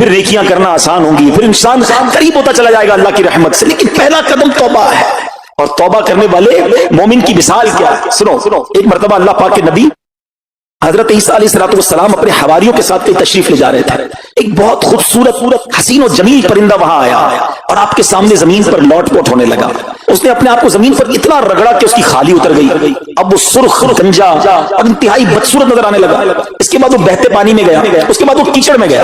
پھر نیکیاں کرنا آسان ہوں گی، پھر انسان قریب ہوتا چلا جائے گا اللہ کی رحمت سے. لیکن پہلا قدم توبہ ہے. اور توبہ کرنے والے مومن کی مثال کیا ہے؟ سنو. ایک مرتبہ اللہ پاک کے نبی حضرت عیسیٰ علیہ السلام اپنے حواریوں کے ساتھ تشریف لے جا رہے تھے. ایک بہت خوبصورت حسین و جمیل پرندہ وہاں آیا اور آپ کے سامنے زمین پر لوٹ پوٹ ہونے لگا. اس نے اپنے آپ کو زمین پر اتنا رگڑا کہ اس کی خالی اتر گئی. اب وہ سرخ گنجا اور انتہائی بدصورت نظر آنے لگا. اس کے بعد وہ بہتے پانی میں گیا، اس کے بعد وہ کیچڑ میں گیا.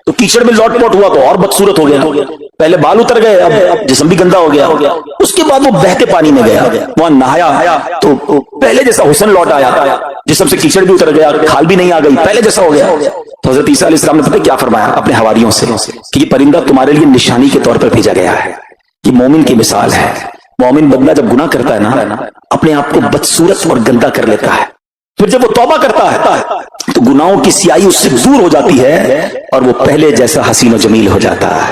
تو کیچڑ میں لوٹ پوٹ ہوا تو اور بدصورت ہو گیا. پہلے بال اتر گئے، اب جسم بھی گندا ہو گیا. اس کے بعد وہ بہتے پانی میں گیا، وہاں نہایا تو پہلے جیسا حسن لوٹ آیا، جسم سے کیچڑ بھی اتر گیا، کھال بھی نہیں آ گئی، پہلے جیسا ہو گیا. تو حضرت عیسیٰ علیہ السلام نے پتہ کیا فرمایا اپنے حواریوں سے کہ یہ پرندہ تمہارے لیے نشانی کے طور پر بھیجا گیا ہے. یہ مومن کی مثال ہے. مومن بندہ جب گناہ کرتا ہے نا، اپنے آپ کو بدصورت اور گندا کر لیتا ہے. پھر جب وہ توبہ کرتا ہے تو گناہوں کی سیاہی اس سے دور ہو جاتی ہے اور وہ پہلے جیسا حسین و جمیل ہو جاتا ہے.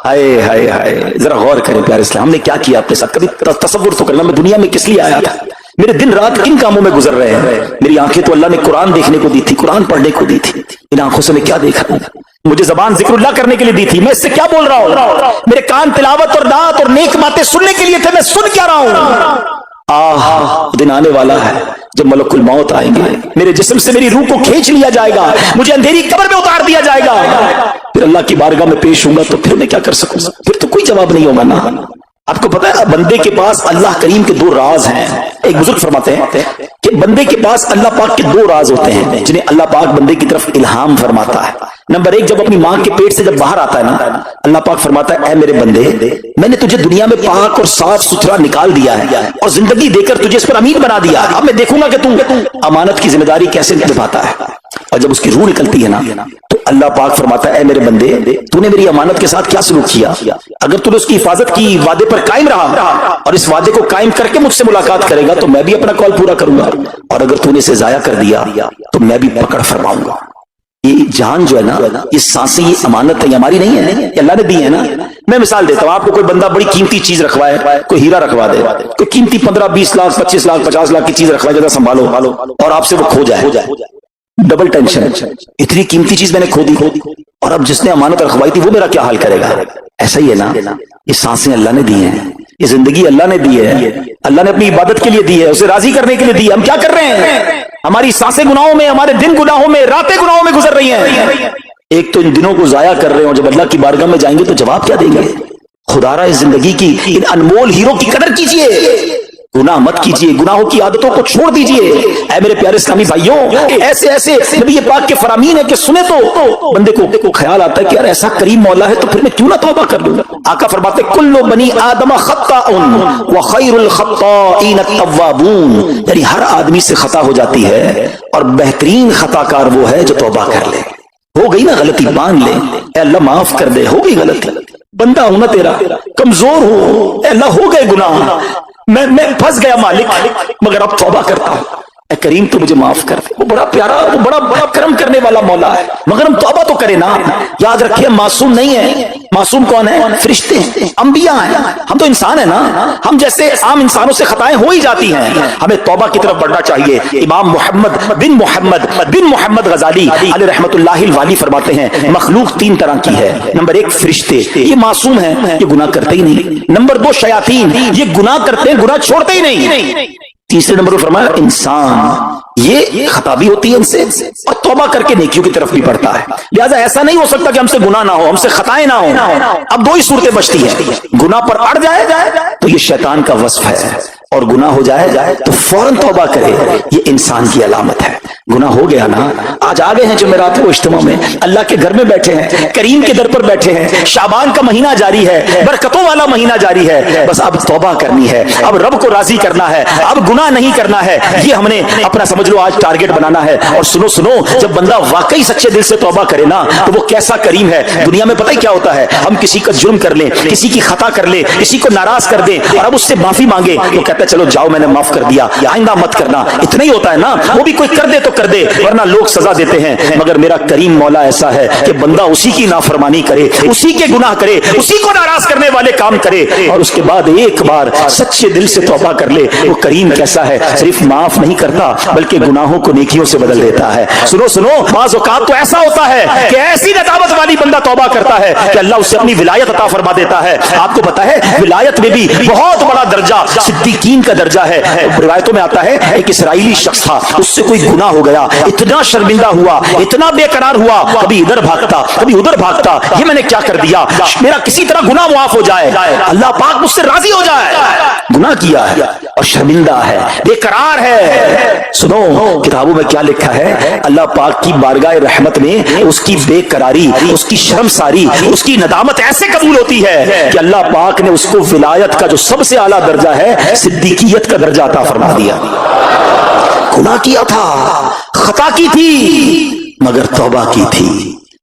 ہائے ہائے ہائے، ذرا غور کریں پیارے اسلام، ہم نے کیا کیا اپنے ساتھ؟ کبھی تصور تو کرنا، میں دنیا میں کس لیے آیا تھا؟ میرے دن رات کن کاموں میں گزر رہے ہیں؟ میری آنکھیں تو اللہ نے قرآن دیکھنے کو دی تھی، قرآن پڑھنے کو دی تھی. ان آنکھوں سے میں کیا دیکھا؟ مجھے زبان ذکر اللہ کرنے کے لیے دی تھی، میں اس سے کیا بول رہا ہوں؟ میرے کان تلاوت اور نعت اور نیک باتیں سننے کے لیے تھے، میں سن کیا رہا ہوں؟ دن آنے والا ہے جب ملک الموت آئیں گے، میرے جسم سے میری روح کو کھینچ لیا جائے گا، مجھے اندھیری قبر میں اتار دیا جائے گا. پھر اللہ کی بارگاہ میں پیش ہوں گا تو پھر میں کیا کر سکوں گا؟ پھر تو کوئی جواب نہیں ہوگا نا. آپ کو پتا ہے بندے کے پاس اللہ کریم کے دو راز ہیں. ایک بزرگ فرماتے ہیں کہ بندے کے پاس اللہ پاک کے دو راز ہوتے ہیں جنہیں اللہ پاک بندے کی طرف الہام فرماتا ہے. نمبر ایک، جب اپنی ماں کے پیٹ سے جب باہر آتا ہے نا، اللہ پاک فرماتا ہے اے میرے بندے، میں نے تجھے دنیا میں پاک اور صاف ستھرا نکال دیا ہے اور زندگی دے کر تجھے اس پر امین بنا دیا. اب میں دیکھوں گا کہ تم امانت کی ذمہ داری کیسے نبھاتا ہے. اور جب اس کی روح نکلتی ہے نا تو اللہ پاک فرماتا ہے اے میرے بندے، تو نے میری امانت کے ساتھ کیا سلوک کیا؟ اگر تو نے اس کی حفاظت کی، وعدے پر قائم رہا اور اس وعدے کو قائم کر کے مجھ سے ملاقات کرے گا تو میں بھی اپنا کال پورا کروں گا. اور اگر تو نے اسے ضائع کر دیا تو میں بھی پکڑ فرماؤں گا. یہ جان جو ہے نا، یہ سانسیں، یہ امانت ہے، یہ ہماری نہیں ہے، یہ اللہ نے دی ہے نا. میں مثال دیتا ہوں آپ کو. کوئی بندہ بڑی قیمتی چیز رکھوائے، کوئی ہیرا رکھوا دے، کوئی قیمتی 15 20 لاکھ 25 لاکھ 50 لاکھ کی چیز رکھوائے، جیسا سنبھالو، اور آپ سے وہ کھو جائے، ڈبل ٹینشن. اتنی قیمتی چیز میں نے کھو دی، اور اب جس نے امانت رکھوائی تھی وہ میرا کیا حال کرے گا؟ ایسا ہی ہے نا. یہ سانسیں اللہ نے دی ہیں، یہ زندگی اللہ نے دی ہے، اللہ نے اپنی عبادت کے لیے دی ہے، اسے راضی کرنے کے لیے دی ہے. ہم کیا کر رہے ہیں؟ ہماری سانسیں گناہوں میں، ہمارے دن گناہوں میں، راتیں گناہوں میں گزر رہی ہیں. ایک تو ان دنوں کو ضائع کر رہے ہوں، جب اللہ کی بارگاہ میں جائیں گے تو جواب کیا دیں گے؟ خدا را اس زندگی کی ان انمول ہیرو کی قدر کیجئے، گناہ مت کیجئے، گناہوں کی عادتوں کو چھوڑ دیجئے. اے میرے پیارے اسلامی بھائیوں، ایسے ایسے نبی پاک کے فرامین ہے کہ سنے تو بندے کو خیال آتا ہے کہ یار ایسا کریم مولا ہے تو پھر میں کیوں نہ توبہ کر لوں. آقا فرماتے کل بنی آدم خطاء وخیر الخطائین التوابون، یعنی ہر آدمی سے خطا ہو جاتی ہے اور بہترین خطا کار وہ ہے جو توبہ کر لے. ہو گئی نا غلطی، مان لے اے اللہ معاف کر دے، ہو گئی غلطی، بندہ ہوں نا تیرا، کمزور ہوں، اے اللہ ہو گئے گناہ، میں پھنس گیا مالک، مگر اب توبہ کرتا ہوں، اے کریم تو مجھے معاف کر دے. وہ بڑا پیارا، وہ بڑا کرم کرنے والا مولا ہے. مگر ہم توبہ تو کریں نا. یاد رکھیے معصوم نہیں ہے. معصوم کون ہے؟ فرشتے ہیں، انبیاء ہیں. ہم تو انسان ہیں نا، ہم جیسے عام انسانوں سے خطائیں ہو ہی جاتی ہیں. ہمیں توبہ کی طرف بڑھنا چاہیے. امام محمد بن غزالی علیہ رحمت اللہ الوالی فرماتے ہیں مخلوق 3 طرح کی ہے. نمبر 1 فرشتے، یہ معصوم ہیں، یہ گناہ کرتے ہی نہیں. نمبر 2 شیاطین، یہ گناہ کرتے ہیں، گناہ چھوڑتے ہی نہیں. تیسرے نمبر پر فرمایا انسان، یہ خطا بھی ہوتی ہے ان سے اور توبہ کر کے نیکیوں کی طرف بھی بڑھتا ہے. لہذا ایسا نہیں ہو سکتا کہ ہم سے گناہ نہ ہو، ہم سے خطائیں نہ ہوں. اب 2 ہی صورتیں بچتی ہیں، گناہ پر اڑ جائے تو یہ شیطان کا وصف ہے، اور گناہ ہو جائے تو فوراً توبہ کرے، یہ انسان کی علامت ہے. گناہ ہو گیا نا، آج آ گئے ہیں جمعرات و اجتماع میں، اللہ کے گھر میں بیٹھے ہیں، کریم کے در پر بیٹھے ہیں، شعبان کا مہینہ جاری ہے، برکتوں والا مہینہ جاری ہے. بس اب توبہ کرنی ہے، اب رب کو راضی کرنا ہے، اب گناہ نہیں کرنا ہے. یہ ہم نے اپنا سمجھ لو آج ٹارگٹ بنانا ہے. اور سنو، جب بندہ واقعی سچے دل سے توبہ کرے نا تو وہ کیسا کریم ہے. دنیا میں پتہ ہی کیا ہوتا ہے، ہم کسی کا جرم کر لیں، کسی کی خطا کر لیں، کسی کو ناراض کر دیں اور اب اس سے معافی مانگے تو कहता है चलो जाओ मैंने माफ कर दिया, आइंदा मत करना, इतना ही होता है ना। वो भी कोई कर दे तो कर दे, वरना लोग सजा देते हैं। मगर मेरा करीम मौला ऐसा है कि बंदा उसी की नाफरमानी करे, उसी के गुनाह करे, उसी को नाराज करने वाले काम करे, और उसके बाद एक बार सच्चे दिल से तौबा कर ले। वो करीम कैसा है, सिर्फ माफ नहीं करता बल्कि गुनाहों को नेकियों से बदल देता है। सुनो सुनो, बाज़ औक़ात तो ऐसा होता है कि ऐसी नदामत वाली बंदा तौबा करता है कि अल्लाह उसे अपनी विलायत अता फरमा देता है। आपको पता है विलायत में भी बहुत बड़ा दर्जा सिद्दीकीन का दर्जा है। रिवायतों में आता है एक इसराइली शख्स था, उससे कोई गुनाह हो गया, इतना शर्मिंदा हुआ, इतना बेकरार हुआ, कभी इधर भागता कभी उधर भागता, ये मैंने क्या कर दिया, मेरा किसी तरह गुनाह माफ हो जाए, अल्लाह पाक मुझसे राजी हो जाए। गुनाह किया है और शर्मिंदा है, बेकरार है। सुनो किताबों में क्या लिखा है, अल्लाह पाक की बारगाह रहमत में उसकी बेकरारी, उसकी शर्मसारी, उसकी नदामत ऐसे कबूल होती है कि अल्लाह पाक ने उसको विलायत का जो सबसे आला दर्जा है, सिद्दीकियत का दर्जा अता फरमा दिया। गुनाह किया था, खता की थी, मगर तौबा की थी।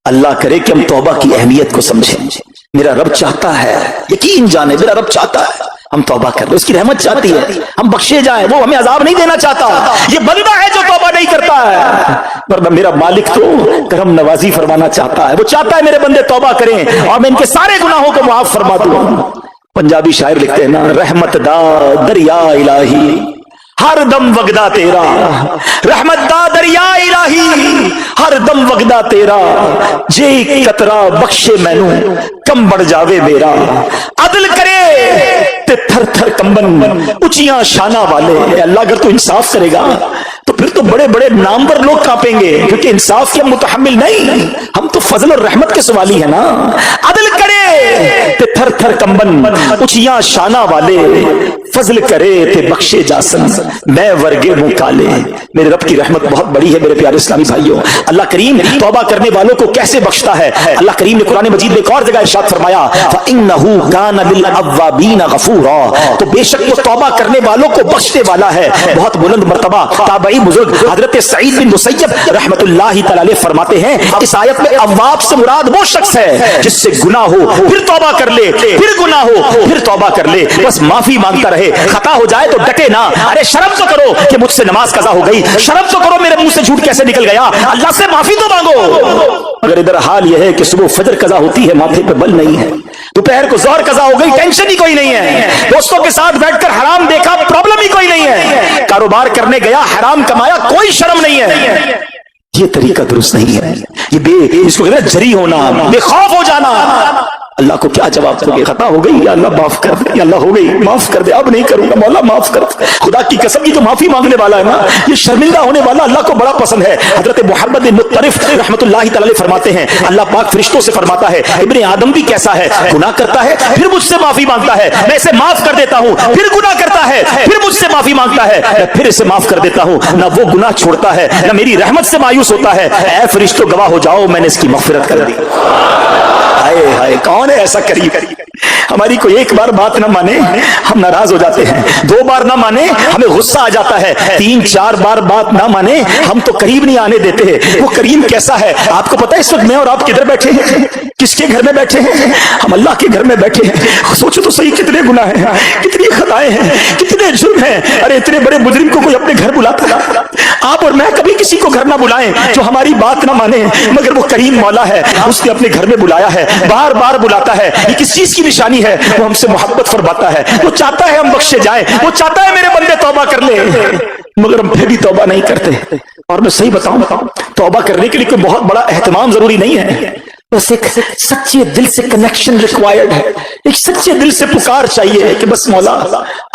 अल्लाह करे कि हम तौबा की अहमियत को समझें। मेरा रब चाहता है, यकीन जाने मेरा रब चाहता है हम तौबा कर ले, उसकी रहमत चाहती है हम बख्शे जाएं, वो हमें अजाब नहीं देना चाहता। ये बंदा है जो तौबा नहीं करता है, वरना मेरा मालिक तो करम नवाजी फरमाना चाहता है। वो चाहता है मेरे बंदे तौबा करें और मैं इनके सारे गुनाहों को माफ फरमा दूं। पंजाबी शायर लिखते हैं ना, रहमत दा दरिया इलाही हर दम वगदा तेरा, रहमत दा दरिया इलाही हर दम वगदा तेरा, जे कतरा बख्शे मैनू कम बढ़ जावे मेरा, अदल करे ते थर थर कंबन उचियां शाना वाले। अल्लाह अगर तो इंसाफ करेगा तो फिर तो बड़े बड़े नाम पर लोग कांपेंगे, क्योंकि इंसाफ के हम मुतहम्मिल नहीं, हम तो फजल और रहमत के सवाली है ना। अदल करे ते थर थर कंबन उचियां शाना वाले, फजल करे ते बख्शे जासन मैं वर्गे मुंह काले। मेरे रब की रहमत बहुत बड़ी है मेरे प्यारे इस्लामी भाइयों। अल्लाह करीम तौबा करने वालों को कैसे बख्शता है। अल्लाह करीम ने कुरान मजीद में एक और जगह इरशाद फरमाया, फइन्नहु काना लिल अव्वाबीन गफूरा, तो बेशक वो तौबा करने वालों को बख्शने वाला है। बहुत बुलंद मर्तबा ताबई बुजुर्ग हजरत सईद बिन मुसय्यब रहमतुल्लाहि तआला अलैह फरमाते हैं, इस आयत में अव्वाब से मुराद वो शख्स है जिससे गुनाह हो फिर तौबा कर ले, फिर गुनाह हो फिर तौबा कर ले, बस माफी मांगता रहे। खता हो जाए तो डटे ना, अरे शर्म तो करो कि मुझसे नमाज कज़ा हो गई, शर्म तो करो मेरे मुंह से झूठ कैसे निकल गया, अल्लाह से माफी तो मांगो। अगर इधर हाल यह है कि सुबह फजर कज़ा होती है, माथे पे बल नहीं है, दोपहर को ज़ोहर कज़ा हो गई, टेंशन ही कोई नहीं है, दोस्तों के साथ बैठकर हराम देखा, प्रॉब्लम ही कोई नहीं है, कारोबार करने गया हराम कमाया, कोई शर्म नहीं है, ये तरीका दुरुस्त नहीं है। ये इसको कहते हैं जरी होना, बेखौफ हो जाना। अल्लाह को क्या जवाब दोगे? खता हो गई, या अल्लाह माफ कर दे, या अल्लाह हो गई माफ कर दे, अब नहीं करूंगा, मौला माफ कर दे। खुदा की कसम, ये तो माफी मांगने वाला है ना, ये शर्मिंदा होने वाला अल्लाह को बड़ा पसंद है। हजरत मुहम्मद बिन मुत्तरिफ रहमतुल्लाहि तआला अलैह फरमाते हैं, अल्लाह पाक फरिश्तों से फरमाता है, इब्ने आदम भी कैसा है, गुनाह करता है फिर मुझसे माफी मांगता है, मैं इसे माफ कर देता हूँ, फिर गुनाह करता है फिर मुझसे माफी मांगता है, मैं फिर इसे माफ कर देता हूँ, ना वो गुनाह छोड़ता है ना मेरी रहमत से मायूस होता है। ऐ फरिश्तों गवाह हो जाओ, मैंने इसकी मग़फ़िरत कर दी। हाय हाय, कौन है ऐसा करीब? हमारी कोई एक बार बात ना माने हम नाराज हो जाते हैं, दो बार ना माने हमें गुस्सा आ जाता है, तीन चार बार बात ना माने हम तो करीब नहीं आने देते हैं। वो करीम कैसा है आपको पता है? इस वक्त मैं और आप किधर बैठे हैं, किसके घर में बैठे हैं? हम अल्लाह के घर में बैठे हैं। सोचो तो सही, कितने गुनाह हैं, कितनी खताएं हैं, कितने जुर्म हैं। अरे इतने बड़े मुजरिम को कोई अपने घर बुलाता ना? आप और मैं कभी किसी को घर ना बुलाएं जो हमारी बात ना माने, मगर वो करीम मौला है, उसने अपने घर में बुलाया है, बार बार बुलाता है। ये किस चीज की निशानी है? वो हमसे मोहब्बत फरमाता है, वो चाहता है हम बख्शे जाएं, वो चाहता है मेरे बंदे तौबा कर ले, मगर हम फिर भी तौबा नहीं करते। और मैं सही बताऊं, तौबा करने के लिए कोई बहुत बड़ा एहतमाम जरूरी नहीं है, बस एक सच्चे दिल से कनेक्शन रिक्वायर्ड है, एक सच्चे दिल से पुकार चाहिए कि बस मौला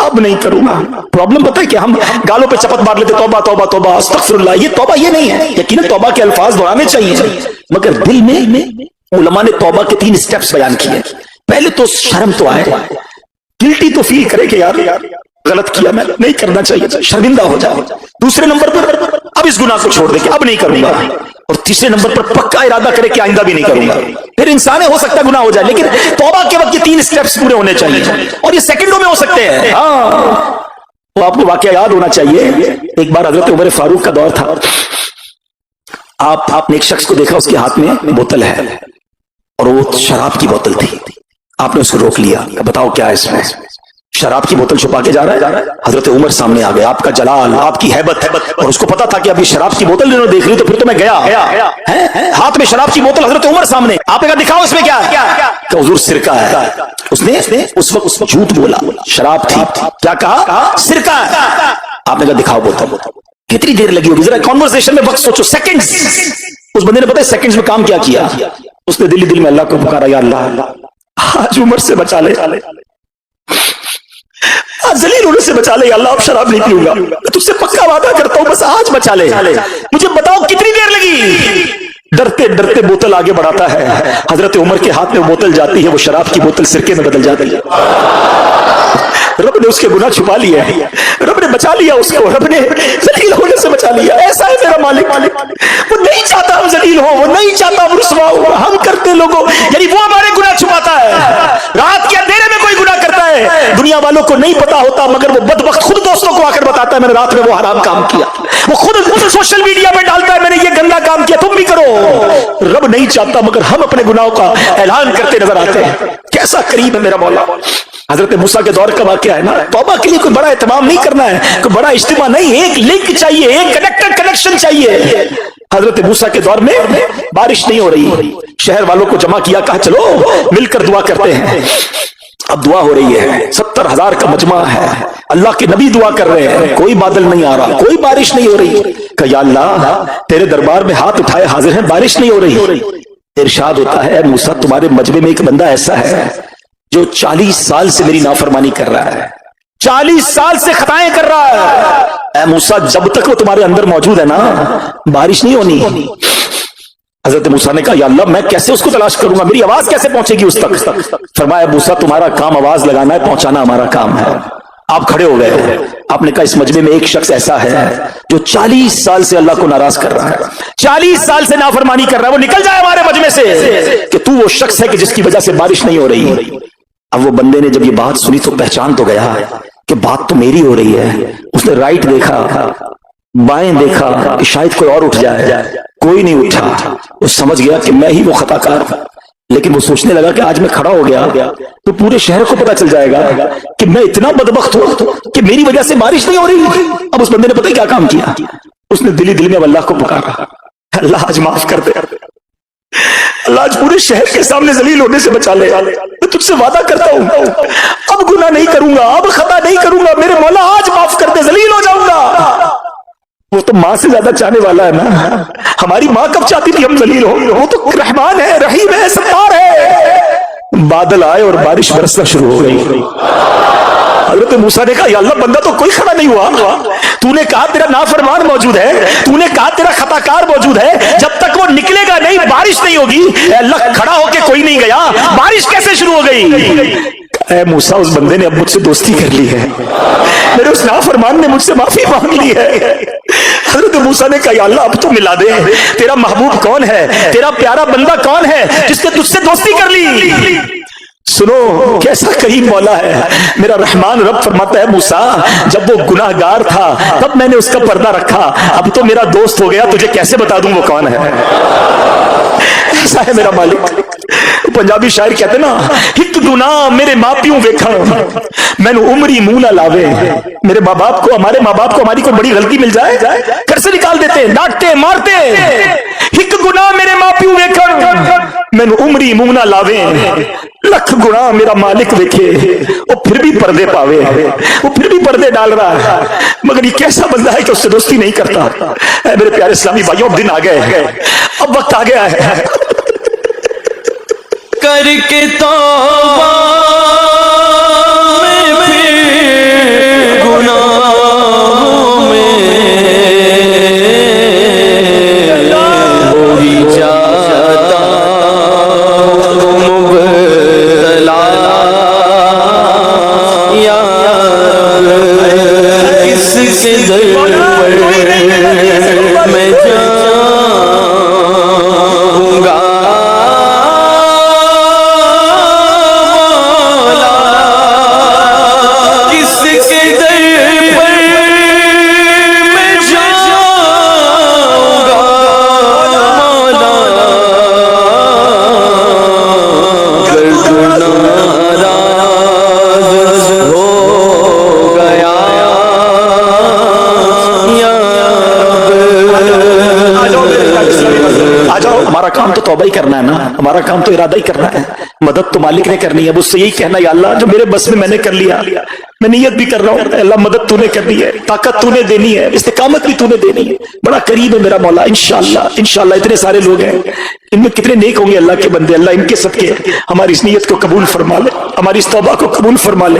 अब नहीं करूंगा। प्रॉब्लम पता है कि हम गालों पे चपत मार लेते, तौबा तौबा तौबा अस्तगफिरुल्लाह। ये तौबा ये नहीं है, यकीनन तौबा के अल्फाज दोहराने चाहिए, मगर दिल में उलमा ने तौबा के 3 स्टेप्स बयान किए। पहले तो शर्म तो आए, गिल्टी तो फील करे कि यार गलत किया, मैं नहीं करना चाहिए, शर्मिंदा हो जाए। दूसरे नंबर पर अब इस गुनाह को छोड़ दे कि अब नहीं करूंगा, और तीसरे नंबर पर पक्का इरादा करे कि आइंदा भी नहीं करूंगा। फिर इंसान हो सकता है गुनाह हो जाए, लेकिन तौबा के वक्त ये 3 स्टेप्स पूरे होने चाहिए, और ये सेकंडों में हो सकते हैं। हाँ, तो आपको वाकया याद होना चाहिए, एक बार हजरत उमर फारूक का दौर था, आपने एक शख्स को देखा, उसके हाथ में बोतल है और वो शराब की बोतल थी। आपने उसको रोक लिया, बताओ क्या है इसमें? शराब की बोतल छुपा के जा रहा है। हजरत उमर सामने आ गए, आपका जलाल, आपकी हैबत, और उसको पता था कि अभी शराब की बोतल इन्होंने देख ली तो फिर तो मैं गया। हाथ में शराब की बोतल, हजरत उमर सामने। आपने कहा दिखाओ इसमें क्या है। हुजूर सिरका है। उसने उस वक्त झूठ बोला, शराब थी। क्या कहा? सिरका है। आपने कहा दिखाओ बोतल। कितनी देर लगी होगी जरा कॉन्वर्सेशन में, वक्त सोचो, सेकंड्स। उस बंदे ने पता है सेकंड्स में काम क्या किया? उसने दिल दिल में अल्लाह को पुकारा, या अल्लाह आज उमर से बचा ले, जलील होने से बचा ले। अल्लाह अब शराब नहीं पीऊंगा, मैं तुझसे पक्का वादा करता हूं, बस आज बचा ले। मुझे बताओ कितनी देर लगी? डरते डरते बोतल आगे बढ़ाता है। हजरत उमर के हाथ में बोतल जाती है, वो शराब की बोतल सिरके में बदल जाती है। रब ने उसके गुनाह छुपा लिए, रब ने बचा लिया उसको, रब ने जलील होने से बचा लिया। ऐसा है मेरा मालिक, वो नहीं चाहता हम जलील हो, वो नहीं चाहता हम रुसवा हो। हम करते लोगों, यानी वो हमारे गुनाह छुपाता है। रात के अंधेरे में कोई गुनाह करता है, दुनिया वालों को नहीं पता होता, मगर वो बदबख्त खुद दोस्तों को आकर बताता है मैंने रात में वो हराम काम किया। वो खुद सोशल मीडिया में डालता है मैंने ये गंदा काम किया, तुम भी करो। रब नहीं चाहता, मगर हम अपने गुनाहों का ऐलान करते नजर आते हैं। कैसा करीब है मेरा मौला। हजरत मूसा के दौर का वाकया है ना। तौबा के लिए कोई बड़ा एहतमाम नहीं करना है, कोई बड़ा इज्तिमा नहीं, एक लिंक चाहिए, एक कनेक्शन चाहिए। हजरत मूसा के दौर में बारिश नहीं हो रही, शहर वालों को जमा किया, कहा चलो मिलकर दुआ करते हैं। अब दुआ हो रही है, 70,000 का मजमा है, अल्लाह के नबी दुआ कर रहे हैं, कोई बादल नहीं आ रहा, कोई बारिश नहीं हो रही। कहा या अल्लाह तेरे दरबार में हाथ उठाए हाजिर हैं, बारिश नहीं हो रही। इरशाद होता है मूसा तुम्हारे मजमे में एक बंदा ऐसा है जो 40 साल से मेरी नाफरमानी कर रहा है, 40 साल से खताएं कर रहा है। ऐ मूसा जब तक वो तुम्हारे अंदर मौजूद है ना, बारिश नहीं होनी। हजरत मूसा ने कहा या अल्लाह मैं कैसे उसको तलाश करूंगा, मेरी आवाज कैसे पहुंचेगी उस तक? फरमाया मूसा तुम्हारा काम आवाज लगाना है, पहुंचाना हमारा काम है। आप खड़े हो गए, आपने कहा इस मजमे में एक शख्स ऐसा है जो 40 साल से अल्लाह को नाराज कर रहा है, 40 साल से नाफरमानी कर रहा है, वो निकल जाए हमारे मजमे से, कि तू वो शख्स है कि जिसकी वजह से बारिश नहीं हो रही। अब वो बंदे ने जब ये बात सुनी तो पहचान तो गया कि बात तो मेरी हो रही है। उसने राइट देखा, बाएं देखा कि शायद कोई और उठ जाए, कोई नहीं उठा। वो समझ गया कि मैं ही वो खताकार हूं। लेकिन वो सोचने लगा कि आज मैं खड़ा हो गया तो पूरे शहर को पता चल जाएगा कि मैं इतना बदबख्त हूं कि मेरी वजह से बारिश नहीं हो रही। अब उस बंदे ने पता क्या काम किया, उसने दिली दिल में अल्लाह को पुकारा, अल्लाह आज माफ कर दे, अल्लाह आज पूरे शहर के सामने जलील होने से बचा ले। मैं तुझसे वादा करता हूं अब गुनाह नहीं करूंगा, अब खता नहीं करूंगा, मेरे मौला आज माफ कर दे, जलील हो जाऊंगा। वो तो माँ से ज्यादा चाहने वाला है ना। हमारी माँ कब चाहती थी हम जलील हो, वो तो रहमान है, रहीम है, सत्तार है। बादल आए और बारिश बरसना शुरू हो गई। हजरत मूसा ने कहा या अल्लाह बंदा तो कोई खड़ा नहीं हुआ, तूने कहा तेरा नाफरमान मौजूद है, तूने कहा तेरा खताकार मौजूद है, जब तक वो निकलेगा नहीं बारिश नहीं होगी। अल्लाह खड़ा होके कोई नहीं गया, बारिश कैसे शुरू हो गई? ऐ मूसा उस बंदे ने अब मुझसे दोस्ती कर ली है, मेरे उस नाफरमान ने मुझसे माफी मांग ली है। हजरत मूसा ने कहा या अल्लाह अब तो मिला दे, तेरा महबूब कौन है, तेरा प्यारा बंदा कौन है जिसने तुझसे दोस्ती कर ली? सुनो कैसा करीम मौला है मेरा रहमान। रब फरमाता है मूसा जब वो गुनाहगार था तब मैंने उसका पर्दा रखा, अब तो मेरा दोस्त हो गया, तुझे कैसे बता दूं वो कौन है? ऐसा है मेरा मालिक। पंजाबी शायर कहते ना, हिक गुनाह मेरे माँ प्यों वेखा मैनू उमरी मुंह ना लावे। मेरे माँ बाप को, हमारे माँ बाप को हमारी कोई बड़ी गलती मिल जाए घर से निकाल देते, डांटते मारते। हिक गुनाह मेरे माँ प्यों वेखा मैनू उमरी मुंह ना लावे, लख गुनाह मेरा मालिक देखे वो फिर भी पर्दे पावे। वो फिर भी पर्दे डाल रहा है, मगर ये कैसा बंदा है कि उससे दोस्ती नहीं करता। मेरे प्यारे इस्लामी भाइयों, दिन आ गए, अब वक्त आ गया है करके तौबा में फिर गुनाहों में हो ही जाता मुब्तला यार किसके दर पर मैं जाऊंगा। काम तो इरादा ही करना है, मदद तो मालिक ने करनी है। अब उससे यही कहना, या अल्लाह जो मेरे बस में मैंने कर लिया, मैं नियत भी कर रहा हूँ, अल्लाह मदद तूने करनी है, ताकत तूने देनी है, इस्तिकामत भी तूने देनी है। बड़ा करीब है मेरा मौला, इंशाअल्लाह इंशाअल्लाह। इतने सारे लोग हैं, इनमें कितने नेक होंगे अल्लाह के बंदे, अल्लाह इनके सदके हमारी इस नियत को कबूल फरमा ले, हमारी इस तौबा को कबूल फरमा ले।